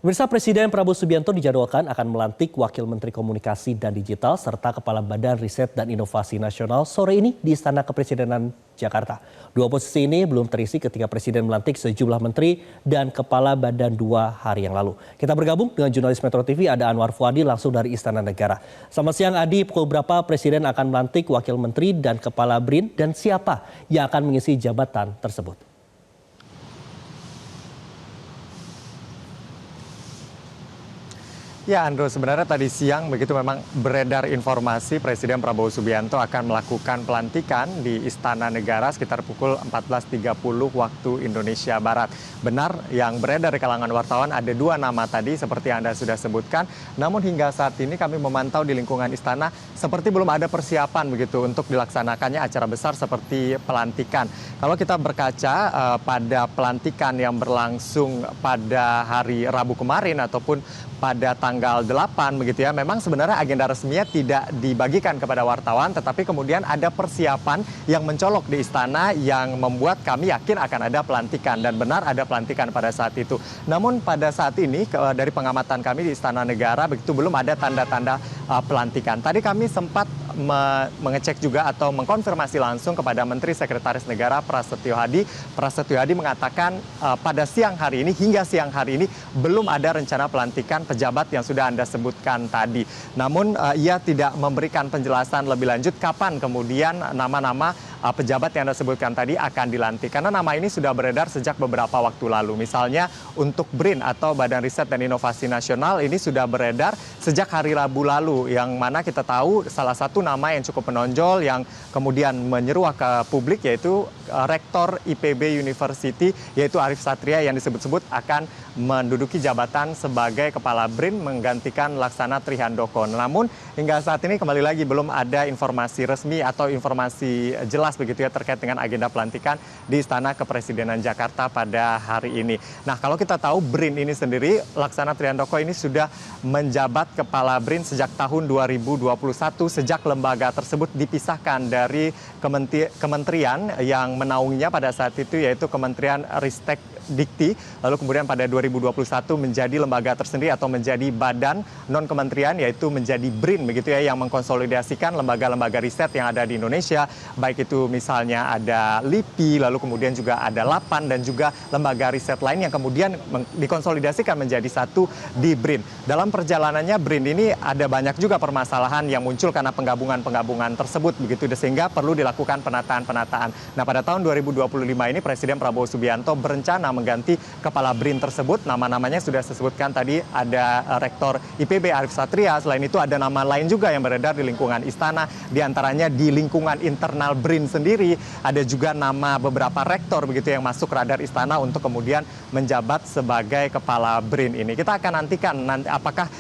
Pemirsa, Presiden Prabowo Subianto dijadwalkan akan melantik Wakil Menteri Komunikasi dan Digital serta Kepala Badan Riset dan Inovasi Nasional sore ini di Istana Kepresidenan Jakarta. Dua posisi ini belum terisi ketika Presiden melantik sejumlah menteri dan kepala badan 2 hari yang lalu. Kita bergabung dengan jurnalis Metro TV, ada Anwar Fuadi langsung dari Istana Negara. Selamat siang Adi, pukul berapa Presiden akan melantik Wakil Menteri dan Kepala BRIN dan siapa yang akan mengisi jabatan tersebut? Ya Andrew, sebenarnya tadi siang begitu memang beredar informasi Presiden Prabowo Subianto akan melakukan pelantikan di Istana Negara sekitar pukul 14.30 waktu Indonesia Barat. Benar yang beredar di kalangan wartawan ada 2 nama tadi seperti Anda sudah sebutkan. Namun hingga saat ini kami memantau di lingkungan Istana seperti belum ada persiapan begitu untuk dilaksanakannya acara besar seperti pelantikan. Kalau kita berkaca pada pelantikan yang berlangsung pada hari Rabu kemarin ataupun pada tanggal 8 begitu ya, memang sebenarnya agenda resminya tidak dibagikan kepada wartawan, tetapi kemudian ada persiapan yang mencolok di istana yang membuat kami yakin akan ada pelantikan, dan benar ada pelantikan pada saat itu. Namun pada saat ini dari pengamatan kami di Istana Negara begitu belum ada tanda-tanda pelantikan. Tadi kami sempat mengecek juga atau mengkonfirmasi langsung kepada Menteri Sekretaris Negara Prasetyo Hadi. Prasetyo Hadi mengatakan pada siang hari ini, hingga siang hari ini belum ada rencana pelantikan pejabat yang sudah Anda sebutkan tadi. Namun ia tidak memberikan penjelasan lebih lanjut kapan kemudian nama-nama pejabat yang Anda sebutkan tadi akan dilantik. Karena nama ini sudah beredar sejak beberapa waktu lalu. Misalnya untuk BRIN atau Badan Riset dan Inovasi Nasional ini sudah beredar sejak hari Rabu lalu. Yang mana kita tahu salah satu nama yang cukup menonjol yang kemudian menyeruak ke publik yaitu Rektor IPB University yaitu Arief Satria yang disebut-sebut akan menduduki jabatan sebagai Kepala BRIN menggantikan Laksana Trihandoko. Namun hingga saat ini kembali lagi belum ada informasi resmi atau informasi jelas begitu ya terkait dengan agenda pelantikan di Istana Kepresidenan Jakarta pada hari ini. Nah, kalau kita tahu BRIN ini sendiri, Laksana Trihandoko ini sudah menjabat Kepala BRIN sejak tahun 2021 sejak lembaga tersebut dipisahkan dari kementerian yang menaunginya pada saat itu yaitu Kementerian Ristek Dikti, lalu kemudian pada 2021 menjadi lembaga tersendiri atau menjadi badan non-kementerian yaitu menjadi BRIN begitu ya, yang mengkonsolidasikan lembaga-lembaga riset yang ada di Indonesia, baik itu misalnya ada LIPI, lalu kemudian juga ada LAPAN dan juga lembaga riset lain yang kemudian dikonsolidasikan menjadi satu di BRIN. Dalam perjalanannya BRIN ini ada banyak juga permasalahan yang muncul karena penggabungan-penggabungan tersebut begitu, sehingga perlu dilakukan penataan-penataan. Nah, pada tahun 2025 ini Presiden Prabowo Subianto berencana mengganti kepala BRIN tersebut. Nama-namanya sudah disebutkan tadi, ada Rektor IPB Arief Satria. Selain itu ada nama lain juga yang beredar di lingkungan istana, diantaranya di lingkungan internal BRIN sendiri ada juga nama beberapa rektor begitu yang masuk radar istana untuk kemudian menjabat sebagai kepala BRIN ini. Kita akan nantikan nanti apakah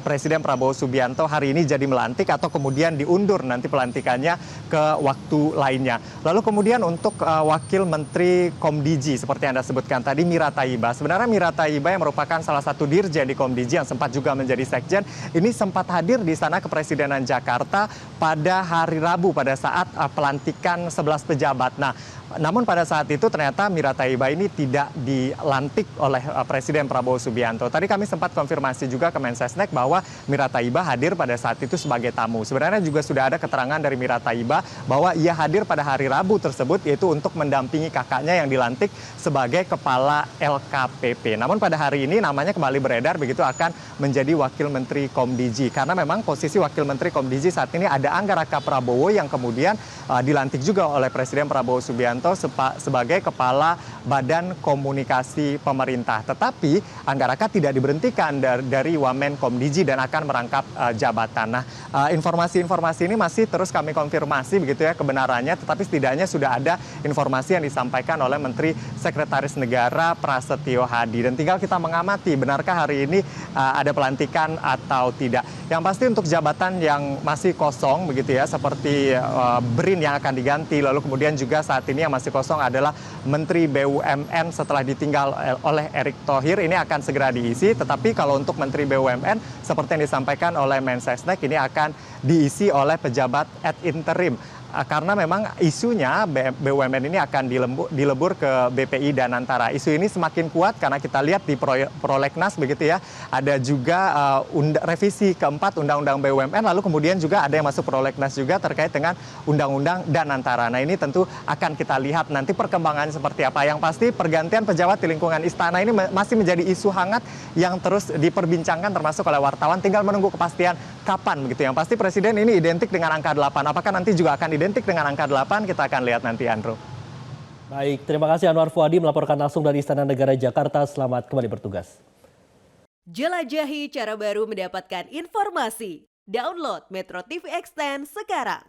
Presiden Prabowo Subianto hari ini jadi melantik atau kemudian diundur nanti pelantikannya ke waktu lainnya. Lalu kemudian untuk Wakil Menteri Komdiji seperti yang Anda sebutkan tadi, Mira Taiba. Sebenarnya Mira Taiba yang merupakan salah satu dirjen di Komdiji yang sempat juga menjadi sekjen, ini sempat hadir di Istana Kepresidenan Jakarta pada hari Rabu pada saat pelantikan 11 pejabat. Nah, namun pada saat itu ternyata Mira Taiba ini tidak dilantik oleh Presiden Prabowo Subianto. Tadi kami sempat konfirmasi juga ke Mensesnek bahwa Mira Taiba hadir pada saat itu sebagai tamu. Sebenarnya juga sudah ada keterangan dari Mira Taiba bahwa ia hadir pada hari Rabu tersebut yaitu untuk mendampingi kakaknya yang dilantik sebagai Kepala LKPP. Namun pada hari ini namanya kembali beredar begitu akan menjadi Wakil Menteri Komdiji. Karena memang posisi Wakil Menteri Komdiji saat ini ada Angga Raka Prabowo yang kemudian dilantik juga oleh Presiden Prabowo Subianto sebagai Kepala Badan Komunikasi Pemerintah. Tetapi Angga Raka tidak diberhentikan dari Wamen Komdiji dan akan merangkap jabatan. Nah, informasi-informasi ini masih terus kami konfirmasi begitu ya kebenarannya, tetapi setidaknya sudah ada informasi yang disampaikan oleh Menteri Sekretaris Negara Prasetyo Hadi. Dan tinggal kita mengamati benarkah hari ini ada pelantikan atau tidak. Yang pasti untuk jabatan yang masih kosong begitu ya seperti BRIN yang akan diganti, lalu kemudian juga saat ini yang masih kosong adalah Menteri BUMN setelah ditinggal oleh Erick Thohir, ini akan segera diisi. Tetapi kalau untuk Menteri BUMN seperti yang disampaikan oleh Mensesnek ini akan diisi oleh pejabat ad interim. karena memang isunya BUMN ini akan dilebur ke BPI Danantara. Isu ini semakin kuat karena kita lihat di prolegnas begitu ya, ada juga revisi keempat Undang-Undang BUMN, lalu kemudian juga ada yang masuk prolegnas juga terkait dengan Undang-Undang Danantara. Nah ini tentu akan kita lihat nanti perkembangan seperti apa. Yang pasti pergantian pejabat di lingkungan istana ini masih menjadi isu hangat yang terus diperbincangkan termasuk oleh wartawan. Tinggal menunggu kepastian kapan begitu. Yang pasti Presiden ini identik dengan angka 8. Apakah nanti juga akan identik dengan angka 8? Kita akan lihat nanti, Andrew. Baik, terima kasih Anwar Fuadi melaporkan langsung dari Istana Negara Jakarta. Selamat kembali bertugas. Jelajahi cara baru mendapatkan informasi. Download Metro TV Extend sekarang.